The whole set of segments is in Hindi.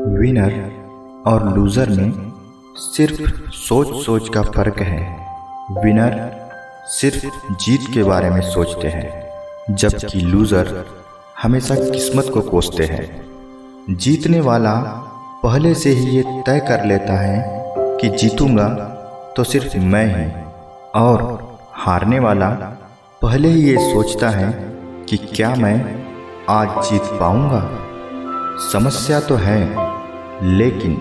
विनर और लूज़र में सिर्फ सोच सोच का फर्क है। विनर सिर्फ जीत के बारे में सोचते हैं, जबकि लूज़र हमेशा किस्मत को कोसते हैं। जीतने वाला पहले से ही ये तय कर लेता है कि जीतूंगा तो सिर्फ मैं ही, और हारने वाला पहले ही ये सोचता है कि क्या मैं आज जीत पाऊंगा। समस्या तो है, लेकिन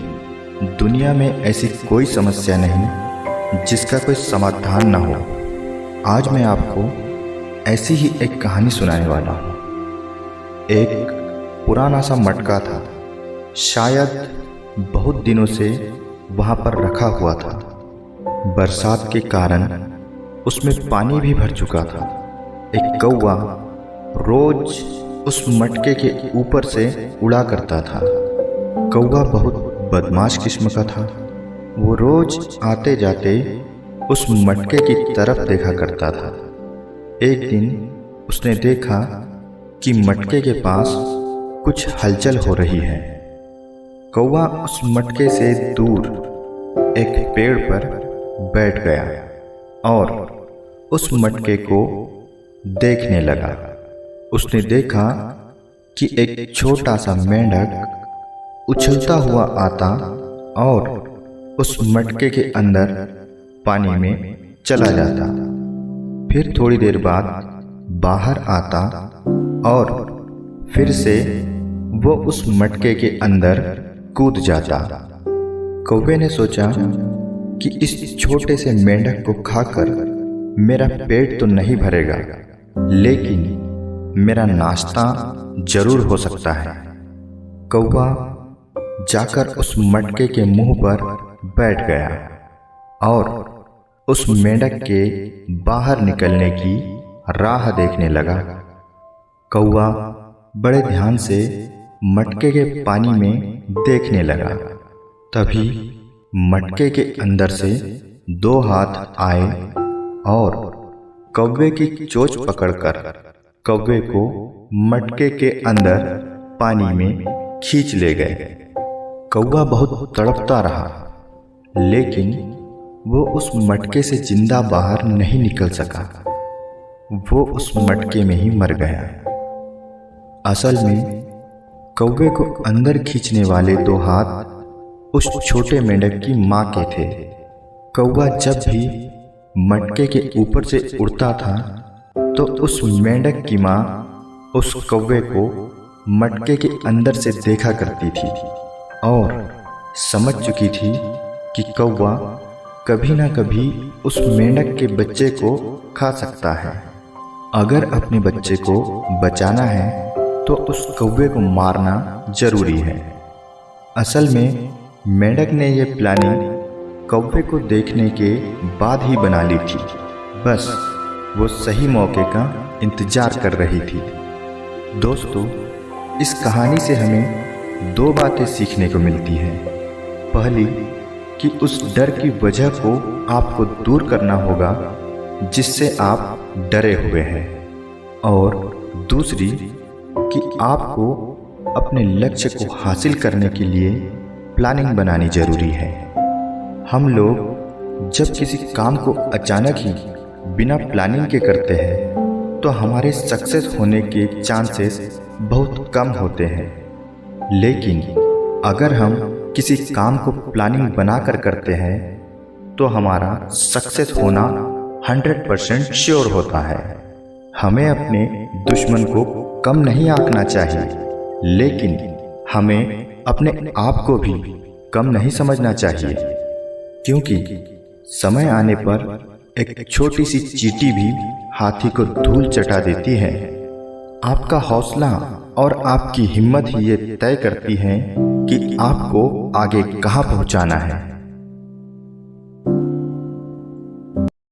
दुनिया में ऐसी कोई समस्या नहीं जिसका कोई समाधान ना हो। आज मैं आपको ऐसी ही एक कहानी सुनाने वाला हूँ। एक पुराना सा मटका था, शायद बहुत दिनों से वहाँ पर रखा हुआ था। बरसात के कारण उसमें पानी भी भर चुका था। एक कौवा रोज उस मटके के ऊपर से उड़ा करता था। कौवा बहुत बदमाश किस्म का था। वो रोज आते जाते उस मटके की तरफ देखा करता था। एक दिन उसने देखा कि मटके के पास कुछ हलचल हो रही है। कौवा उस मटके से दूर एक पेड़ पर बैठ गया और उस मटके को देखने लगा। उसने देखा कि एक छोटा सा मेंढक उछलता हुआ आता और उस मटके के अंदर पानी में चला जाता। फिर थोड़ी देर बाद बाहर आता और फिर से वो उस मटके के अंदर कूद जाता। कौवे ने सोचा कि इस छोटे से मेंढक को खाकर मेरा पेट तो नहीं भरेगा, लेकिन मेरा नाश्ता जरूर हो सकता है। कौवा जाकर उस मटके के मुंह पर बैठ गया और उस मेंढक के बाहर निकलने की राह देखने लगा। कौवा बड़े ध्यान से मटके के पानी में देखने लगा। तभी मटके के अंदर से दो हाथ आए और कौवे की चोंच पकड़कर कौवे को मटके के अंदर पानी में खींच ले गए। कौवा बहुत तड़पता रहा, लेकिन वो उस मटके से जिंदा बाहर नहीं निकल सका। वो उस मटके में ही मर गया। असल में कौवे को अंदर खींचने वाले दो हाथ उस छोटे मेंढक की माँ के थे। कौवा जब भी मटके के ऊपर से उड़ता था तो उस मेंढक की माँ उस कौवे को मटके के अंदर से देखा करती थी और समझ चुकी थी कि कौवा कभी ना कभी उस मेंढक के बच्चे को खा सकता है। अगर अपने बच्चे को बचाना है तो उस कौवे को मारना जरूरी है। असल में मेंढक ने यह प्लानिंग कौवे को देखने के बाद ही बना ली थी। बस वो सही मौके का इंतजार कर रही थी। दोस्तों, इस कहानी से हमें दो बातें सीखने को मिलती हैं। पहली कि उस डर की वजह को आपको दूर करना होगा जिससे आप डरे हुए हैं, और दूसरी कि आपको अपने लक्ष्य को हासिल करने के लिए प्लानिंग बनानी जरूरी है। हम लोग जब किसी काम को अचानक ही बिना प्लानिंग के करते हैं तो हमारे सक्सेस होने के चांसेस बहुत कम होते हैं। लेकिन अगर हम किसी काम को प्लानिंग बनाकर करते हैं तो हमारा सक्सेस होना 100% श्योर होता है। हमें अपने दुश्मन को कम नहीं आंकना चाहिए, लेकिन हमें अपने आप को भी कम नहीं समझना चाहिए, क्योंकि समय आने पर एक छोटी सी चींटी भी हाथी को धूल चटा देती है। आपका हौसला और आपकी हिम्मत ही ये तय करती है कि आपको आगे कहाँ पहुँचाना है।